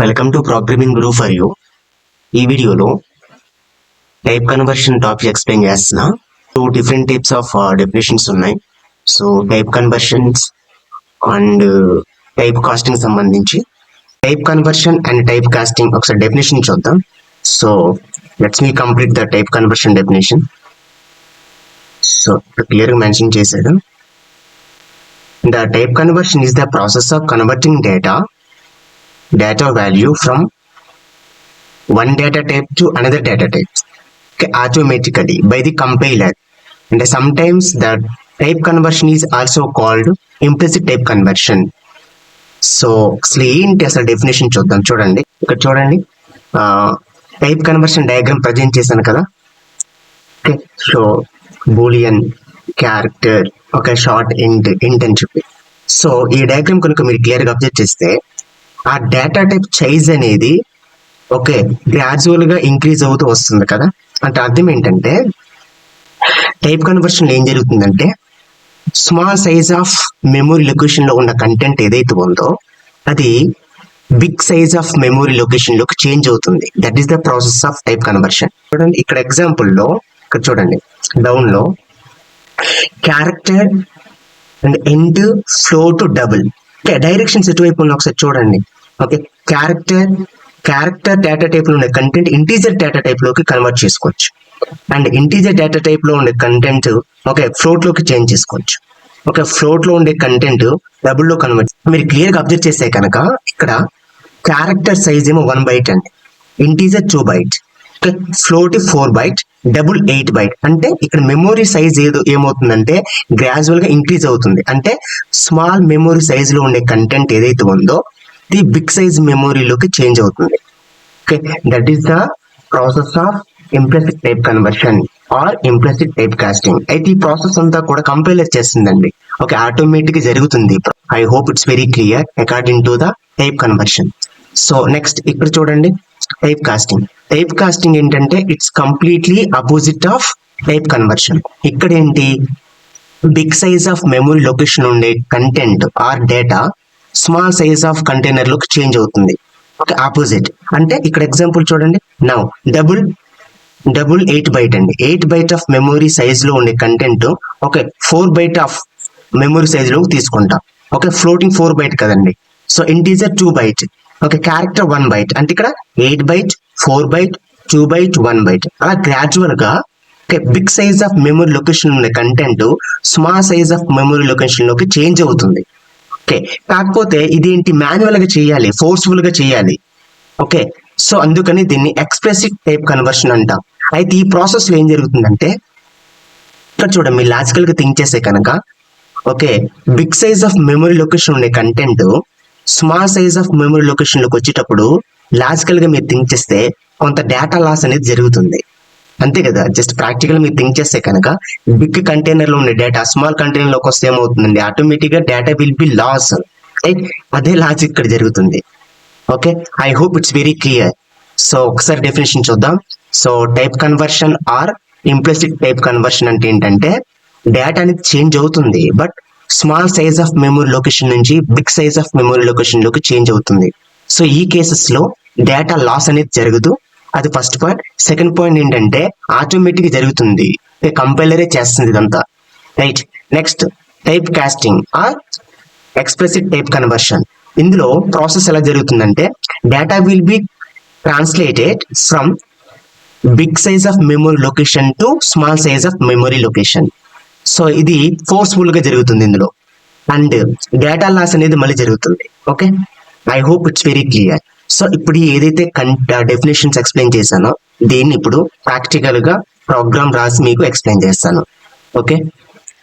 Welcome to programming Guru for you. ఈ వీడియోలో type conversion topic explain చేస్తున్నా. Two different types of definitions ఉన్నాయి. So type conversions and type casting సంబంధించి type conversion and type casting ఒకసారి definition చూద్దాం. So let's me complete the type conversion definition. So క్లియర్గా mention చేశాడు. The type conversion is the process of converting data value from one data type to another data type automatically by the compiler, and sometimes the type conversion is also called implicit type conversion. So అసలు ఏంటి అసలు definition చూద్దాం. చూడండి ఇక్కడ చూడండి, type conversion diagram present చేశాను కదా. Okay, so Boolean character ఒక షార్ట్ ఇంట్ అని చెప్పి. సో ఈ డయాగ్రామ్ కనుక మీరు క్లియర్గా అబ్జర్వ్ చేస్తే ఆ డేటా టైప్ సైజ్ అనేది ఓకే గ్రాడ్యువల్ గా ఇంక్రీజ్ అవుతూ వస్తుంది కదా. అంటే అర్థం ఏంటంటే టైప్ కన్వర్షన్ ఏం జరుగుతుందంటే small size of memory location లో ఉన్న కంటెంట్ ఏదైతే ఉందో అది big size of memory location లోకి చేంజ్ అవుతుంది. That is the process of type conversion. చూడండి ఇక్కడ ఎగ్జాంపుల్ లో ఇక్కడ చూడండి డౌన్ లో character and int float to double. Directions ఎటువైపు ఉన్న ఒకసారి చూడండి. ఓకే, క్యారెక్టర్ డేటా టైప్ లో ఉండే కంటెంట్ ఇంటీజర్ డేటా టైప్ లోకి కన్వర్ట్ చేసుకోవచ్చు, అండ్ ఇంటీజర్ డేటా టైప్ లో ఉండే కంటెంట్ ఓకే ఫ్లోట్ లోకి చేంజ్ చేసుకోవచ్చు. ఓకే, ఫ్లోట్ లో ఉండే కంటెంట్ డబుల్ లో కన్వర్ట్. మీరు క్లియర్ గా అబ్జర్వ్ చేస్తే కనుక ఇక్కడ క్యారెక్టర్ సైజ్ ఏమో 1 byte అండి, integer 2 byte, okay float 4 byte, double 8 byte. అంటే ఇక్కడ మెమొరీ సైజ్ ఏమవుతుందంటే గ్రాడ్యువల్ గా ఇంక్రీజ్ అవుతుంది. అంటే స్మాల్ మెమొరీ సైజ్ లో ఉండే కంటెంట్ ఏదైతే ఉందో ది బిగ్ సైజ్ మెమొరీలోకి చేంజ్ అవుతుంది. Okay, that is the process of implicit type conversion or implicit type casting. అయితే ఈ ప్రాసెస్ అంతా కూడా కంపైలర్ చేస్తుందండి. ఓకే, ఆటోమేటిక్ జరుగుతుంది. I hope it's very clear according to the type conversion. So next ఇక్కడ చూడండి టైప్ కాస్టింగ్. టైప్ కాస్టింగ్ ఏంటంటే it's completely opposite of type conversion. ఇక్కడ ఏంటి big size of memory location ఉండే content or data small size of container లోకి change అవుతుంది. Okay, opposite. అంటే ఇక్కడ ఎగ్జాంపుల్ చూడండి, నౌ డబుల్ 8 byte అండి, 8 byte ఆఫ్ మెమొరీ సైజ్ లో ఉండే content okay 4 byte of memory size లో తీసుకుంటాం. ఓకే, ఫ్లోటింగ్ 4 byte కదండి. So integer 2 byte, okay character 1 byte. అంటే ఇక్కడ 8 byte 4 byte 2 byte 1 byte. అలా గ్రాడ్యువల్ గా okay big size of memory location ఉండే content small size of memory location లోకి change అవుతుంది. ఓకే, కాకపోతే ఇదేంటి మాన్యువల్ గా చేయాలి, ఫోర్స్ఫుల్ గా చేయాలి. ఓకే, సో అందుకని దీన్ని ఎక్స్ప్రెసిట్ టైప్ కన్వర్షన్ అంటాం. అయితే ఈ ప్రాసెస్ లో ఏం జరుగుతుందంటే ఇక్కడ చూడండి మీరు లాజికల్ గా థింక్ చేస్తే కనుక okay big size of memory location ఉండే content small size of memory location లోకి వచ్చేటప్పుడు లాజికల్ గా మీరు థింక్ చేస్తే కొంత డేటా లాస్ అనేది జరుగుతుంది. అంతే కదా, జస్ట్ ప్రాక్టికల్ మీరు థింక్ చేస్తే కనుక బిగ్ కంటైనర్ లో ఉండే డేటా స్మాల్ కంటైనర్ లోకి వస్తే ఏమవుతుందండి ఆటోమేటిక్ గా డేటా విల్ బి లాస్. అదే లాజిక్ ఇక్కడ జరుగుతుంది. Okay, I hope it's very clear. So ఒకసారి డెఫినేషన్ చూద్దాం. So type conversion or implicit type conversion అంటే ఏంటంటే డేటా అనేది చేంజ్ అవుతుంది, but small size of memory location నుంచి big size of memory location లోకి చేంజ్ అవుతుంది. సో ఈ కేసెస్ లో డేటా లాస్ అనేది జరగదు. అది ఫస్ట్ పాయింట్. సెకండ్ పాయింట్ ఏంటంటే ఆటోమేటిక్ జరుగుతుంది, కంపైలరే చేస్తుంది ఇదంతా. Right, next type casting or explicit type conversion. ఇందులో ప్రాసెస్ ఎలా జరుగుతుందంటే data will be translated from big size of memory location to small size of memory location. So ఇది forceful గా జరుగుతుంది ఇందులో, అండ్ డేటా లాస్ అనేది మళ్ళీ జరుగుతుంది. Okay, I hope it's very clear. So ఇప్పుడు ఏదైతే డెఫినేషన్స్ ఎక్స్ప్లెయిన్ చేశానో దీన్ని ఇప్పుడు ప్రాక్టికల్ గా ప్రోగ్రామ్ రాసి మీకు ఎక్స్ప్లెయిన్ చేస్తాను. Okay,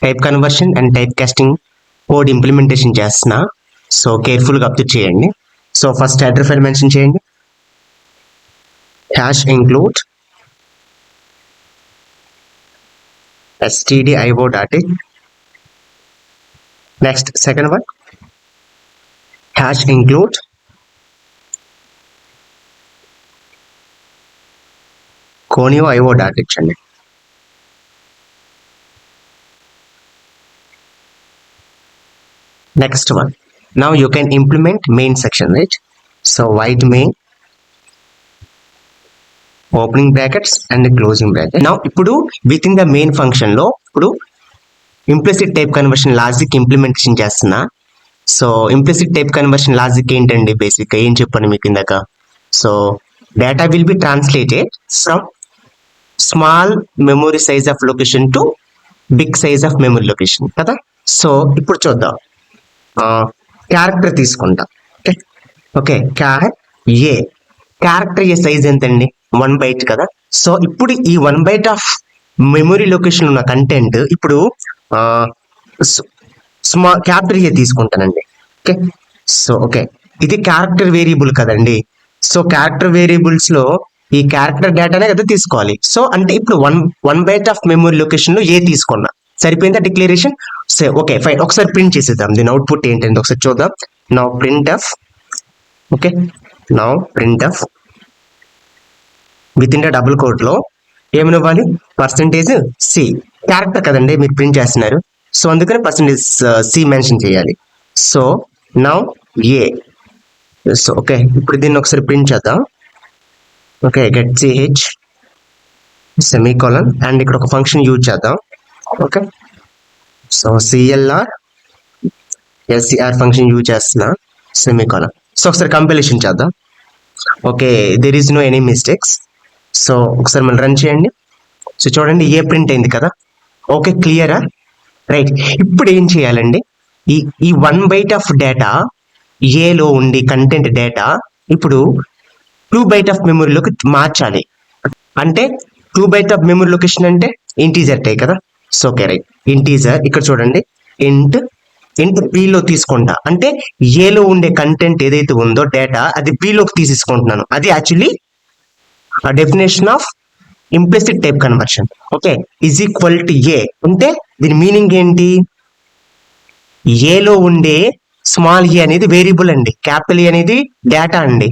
type conversion and type casting code implementation చేస్తున్నా. సో కేర్ఫుల్ గా అబ్జర్వ్ చేయండి. So first header file mention చేయండి, hash include stdio.h. Next second one hash include conio io.h అండి. Next one, now you can implement main section, right? So void main opening brackets and closing bracket. Now ఇప్పుడు with in the main function లో ఇప్పుడు implicit type conversion logic implementation చేస్తున్నా. So implicit type conversion logic ఏంటండి, basic ఏం చెప్పాను మీకు ఇందాక. So data will be translated from small memory size of location to big size of memory location కదా. So ఇప్పుడు చూద్దాం, క్యారెక్టర్ తీసుకుంటా. Okay okay a character a size ఎంతండి, 1 byte కదా. సో ఇప్పుడు ఈ 1 byte ఆఫ్ మెమొరీ లొకేషన్ ఉన్న content ఇప్పుడు స్మాల్ క్యాపిటల్ ఏ తీసుకుంటానండి. ఓకే సో ఓకే ఇది క్యారెక్టర్ వేరియబుల్ కదండి. సో క్యారెక్టర్ వేరియబుల్స్ లో ఈ క్యారెక్టర్ డేటానే కదా తీసుకోవాలి. సో అంటే ఇప్పుడు one byte of memory location లో ఏ తీసుకున్నా సరిపోయిందా డిక్లరేషన్. సో ఓకే ఫైన్, ఒకసారి ప్రింట్ చేసేద్దాం దీని అవుట్పుట్ ఏంటంటే ఒకసారి చూద్దాం. Now print of okay now print of with in the double quote లో ఏమనివ్వాలి, పర్సంటేజ్ సి క్యారెక్టర్ కదండి మీరు ప్రింట్ చేస్తున్నారు. సో అందుకని పర్సంటేజ్ సి మెన్షన్ చేయాలి. So now A so okay ఇప్పుడు దీన్ని ఒకసారి ప్రింట్ చేద్దాం. ఓకే గెట్ సిహెచ్ సెమీకోలన్ అండ్ ఇక్కడ ఒక ఫంక్షన్ యూజ్ చేద్దాం. Okay so CLR SCR function use చేస్తున్నా సెమీకోలన్. సో ఒకసారి కంపైలేషన్ చేద్దాం. Okay there is no any mistakes. So ఒకసారి మనం రన్ చేయండి. సో చూడండి ఏ ప్రింట్ అయింది కదా. ఓకే క్లియరా, రైట్. ఇప్పుడు ఏం చేయాలండి, ఈ 1 byte ఆఫ్ డేటా ఏలో ఉండి కంటెంట్ డేటా ఇప్పుడు 2 byte ఆఫ్ మెమొరీలోకి మార్చాలి. అంటే 2 byte ఆఫ్ మెమొరీ లొకేషన్ అంటే ఇంటీజర్ టైప్ కదా. సో ఓకే రైట్ ఇంటీజర్ ఇక్కడ చూడండి ఇంట్ బిలో తీసుకుంటా, అంటే ఏలో ఉండే కంటెంట్ ఏదైతే ఉందో డేటా అది బిలోకి తీసేసుకుంటున్నాను. అది actually definition of implicit type conversion. Okay is equal to a అంటే దీని మీనింగ్ ఏంటి, ఏలో ఉండే స్మాల్ ఏ అనేది వేరియబుల్ అండి, క్యాపిటల్ ఏ అనేది డేటా అండి.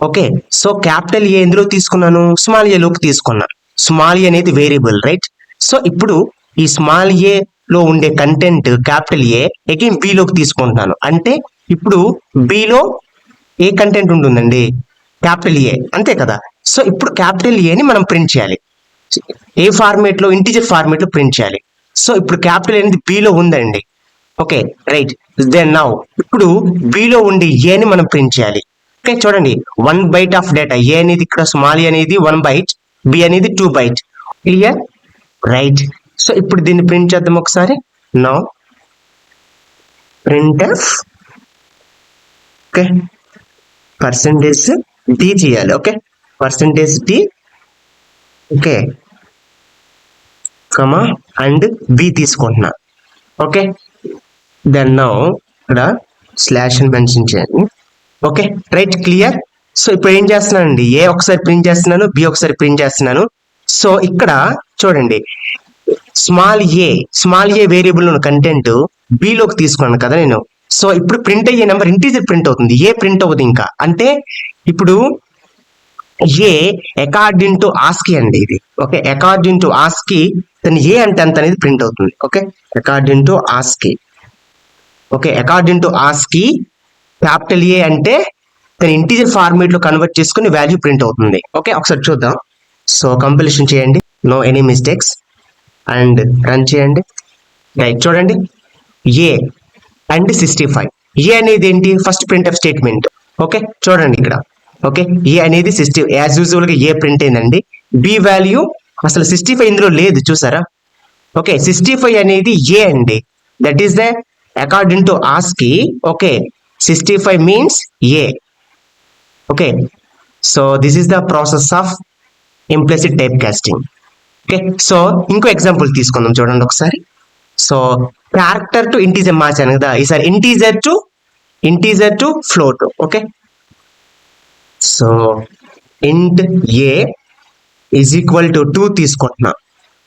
ఓకే సో క్యాపిటల్ ఏ ఎందులో తీసుకున్నాను, స్మాల్ ఏ లోకి తీసుకున్నాను. స్మాల్ ఏ అనేది వేరియబుల్ రైట్. సో ఇప్పుడు ఈ స్మాల్ ఏ లో ఉండే content capital A again B లోకి తీసుకుంటున్నాను. అంటే ఇప్పుడు బిలో ఏ కంటెంట్ ఉంటుందండి, క్యాపిటల్ ఏ అంతే కదా. సో ఇప్పుడు క్యాపిటల్ ఏని మనం ప్రింట్ చేయాలి. ఏ ఫార్మేట్ లో, ఇంటిజర్ ఫార్మేట్ లో ప్రింట్ చేయాలి. సో ఇప్పుడు క్యాపిటల్ అనేది బిలో ఉందండి. ఓకే రైట్ దెన్ నౌ ఇప్పుడు బిలో ఉండి ఏని మనం ప్రింట్ చేయాలి. ఓకే చూడండి 1 byte ఆఫ్ డేటా ఏ అనేది ఇక్కడ స్మాల్ ఏ అనేది 1 byte, బి అనేది 2 byte. Clear right. సో ఇప్పుడు దీన్ని ప్రింట్ చేద్దాం ఒకసారి. Now print of okay percentage d చేయాలి. Okay percentage d okay comma and b తీసుకుంటున్నా. ఓకే దెన్ నౌ ఇక్కడ స్లాష్ అని మెన్షన్ చేయండి. Okay right clear. సో ఇప్పుడు ఏం చేస్తున్నానండి, ఏ ఒకసారి ప్రింట్ చేస్తున్నాను, బి ఒకసారి ప్రింట్ చేస్తున్నాను. సో ఇక్కడ చూడండి స్మాల్ ఏ వేరియబుల్ కంటెంట్ బిలోకి తీసుకున్నాను కదా నేను. సో ఇప్పుడు ప్రింట్ అయ్యే నెంబర్ ఇంటీజర్ ప్రింట్ అవుతుంది, ఏ ప్రింట్ అవుతుంది ఇంకా. అంటే ఇప్పుడు ఏ అకార్డింగ్ టు ఆస్కీ అండి ఇది. ఓకే అకార్డింగ్ టు ఆస్కీ దాని ఏ అంటే అంత అనేది ప్రింట్ అవుతుంది. Okay according to ASCII. Okay according to ASCII capital A అంటే దాని ఇంటీజర్ ఫార్మేట్ లో కన్వర్ట్ చేసుకుని వాల్యూ ప్రింట్ అవుతుంది. ఓకే ఒకసారి చూద్దాం. సో కంపైలేషన్ చేయండి, no any mistakes and run చేయండి. రైట్ చూడండి ఏ అండ్ 65. ఏ అనేది ఏంటి, first print of statement. Okay చూడండి ఇక్కడ ఓకే ఏ అనేది 60 యాజ్ యూజువల్ గా ఏ ప్రింట్ అయిందండి. బి వాల్యూ అసలు 65 ఇందులో లేదు చూసారా. ఓకే 65 అనేది ఏ అండి, that is the according to ASCII. Okay 65 means A. Okay so this is the process of implicit type casting. Okay so ఇంకో ఎగ్జాంపుల్ తీసుకుందాం చూడండి ఒకసారి. సో క్యారెక్టర్ టు ఇంటీజర్ మార్చాను కదా, ఈసారి integer to float. Okay so ఇంట్ ఏ is equal to 2 తీసుకుంటున్నా.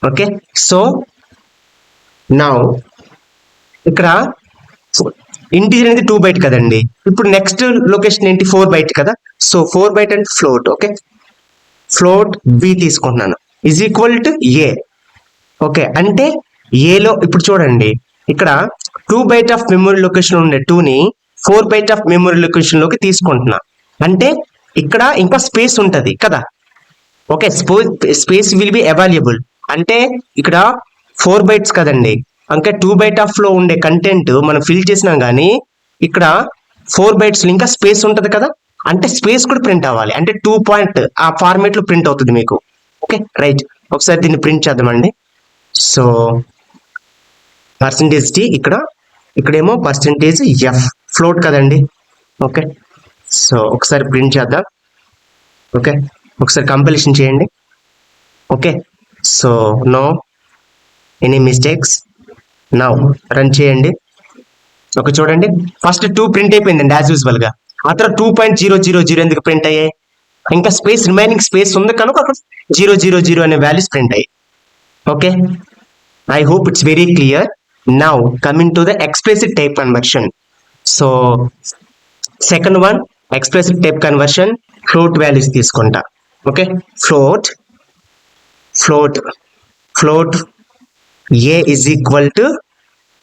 Okay so now ఇక్కడ ఇంటీజర్ అనేది 2 byte కదండి. ఇప్పుడు నెక్స్ట్ లొకేషన్ ఏంటి 4 byte కదా. So 4 byte and float. Okay float b తీసుకుంటున్నాను is equal to a. Okay అంటే ఏలో ఇప్పుడు చూడండి ఇక్కడ 2 byte ఆఫ్ మెమొరీ లొకేషన్ ఉండే 2ని 4 byte ఆఫ్ మెమొరీ లొకేషన్ లోకి తీసుకుంటున్నా. అంటే ఇక్కడ ఇంకా స్పేస్ ఉంటది కదా. Okay, space will be available. అంటే ఇక్కడ 4 బైట్స్ కదండి, అంటే 2 బైట్ ఆఫ్ లో ఉండే కంటెంట్ మనం ఫిల్ చేసినా గానీ ఇక్కడ 4 బైట్స్ ఇంకా స్పేస్ ఉంటది కదా, అంటే స్పేస్ కూడా ప్రింట్ అవ్వాలి. అంటే 2 పాయింట్ ఆ ఫార్మేట్ లో ప్రింట్ అవుతుంది మీకు. ఓకే రైట్, ఒకసారి దీన్ని ప్రింట్ చేద్దామండి. సో పర్సంటేజ్ టీ ఇక్కడేమో పర్సంటేజ్ ఎఫ్ ఫ్లోట్ కదండి. ఓకే, సో ఒకసారి ప్రింట్ చేద్దాం. ఓకే, ఒకసారి కంపైలేషన్ చేయండి. Okay, so no any mistakes. Now run చేయండి. ఓకే చూడండి, ఫస్ట్ 2 ప్రింట్ అయిపోయిందండి యాజ్ యూజువల్ గా. ఆ తర్వాత 2.000 ఎందుకు ప్రింట్ అయ్యాయి? ఇంకా స్పేస్ రిమైనింగ్ స్పేస్ ఉంది కనుక అక్కడ 000 అనే వాల్యూస్ ప్రింట్ అయ్యాయి. Okay, I hope it's very clear. Now coming to the explicit type conversion. So second one, explicit type conversion, float values తీసుకుంటా. Okay, float a is equal to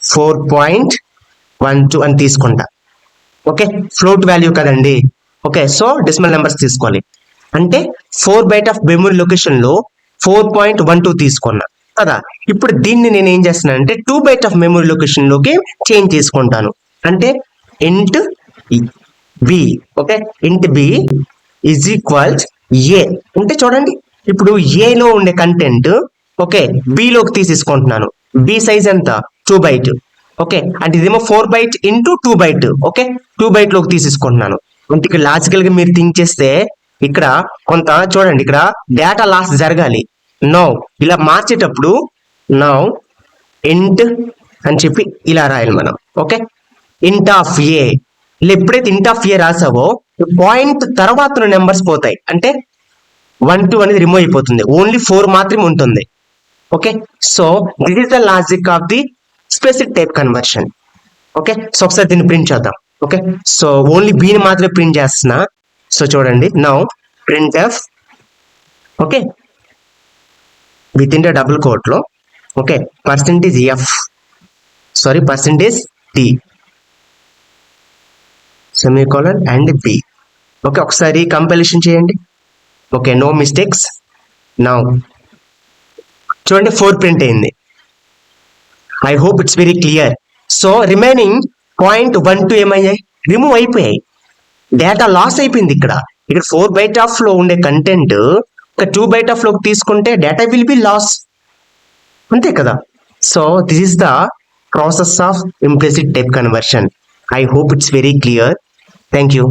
4.12 అని తీసుకుంటా. Okay, float value కదండి. Okay, so decimal numbers తీసుకోవాలి. అంటే 4 byte of memory location లో 4.12 తీసుకున్నా కదా. ఇప్పుడు దీన్ని నేను ఏం చేస్తున్నాను అంటే 2 బైట్ ఆఫ్ మెమరీ లొకేషన్ లోకి చేంజ్ చేసుకుంటాను. అంటే ఇంట్ బి. ఓకే, ఇంట్ బి ఈజ్ ఈక్వల్స్ ఏ. అంటే చూడండి, ఇప్పుడు ఏ లో ఉండే కంటెంట్ ఓకే బి లోకి తీసేసుకుంటున్నాను. బి సైజ్ ఎంత? 2 బైట్. ఓకే, అంటే ఇదేమో 4 byte into 2 byte. Okay, 2 byte లోకి తీసేసుకుంటున్నాను. అంటే ఇక్కడ లాజికల్ గా మీరు థింక్ చేస్తే ఇక్కడ కొంత చూడండి, ఇక్కడ డేటా లాస్ జరగాలి. నౌ ఇలా మార్చేటప్పుడు నౌ ఇంట్ అని చెప్పి ఇలా రాయాలి మనం. ఓకే, ఇంట్ ఆఫ్ ఏ. ఇలా ఎప్పుడైతే ఇంట్ ఆఫ్ ఏ రాసావో పాయింట్ తర్వాత నెంబర్స్ పోతాయి. అంటే 1 2 అనేది రిమూవ్ అయిపోతుంది, ఓన్లీ 4 మాత్రమే ఉంటుంది. Okay, so this is the logic of the specific type conversion. Okay, so ఒకసారి దీన్ని ప్రింట్ చేద్దాం. ఓకే, సో ఓన్లీ బీని మాత్రమే ప్రింట్ చేస్తున్నా. సో చూడండి, now print F. Okay, with in the double quote లో okay percentage F percentage T semicolon and B. Okay, ఒకసారి compilation చేయండి. Okay, no mistakes. Now చూడండి 4 ప్రింట్ అయింది. I hope it's very clear. So remaining 0.12 ఏమయ్యాయి? Remove అయిపోయాయి, data loss అయిపోయింది. ఇక్కడ 4 byte of లో ఉండే కంటెంట్ ఒక 2 బైట్ ఆఫ్ లోకి తీసుకుంటే డేటా విల్ బి లాస్, అంతే కదా. So this is the process of implicit type conversion. I hope it's very clear. Thank you.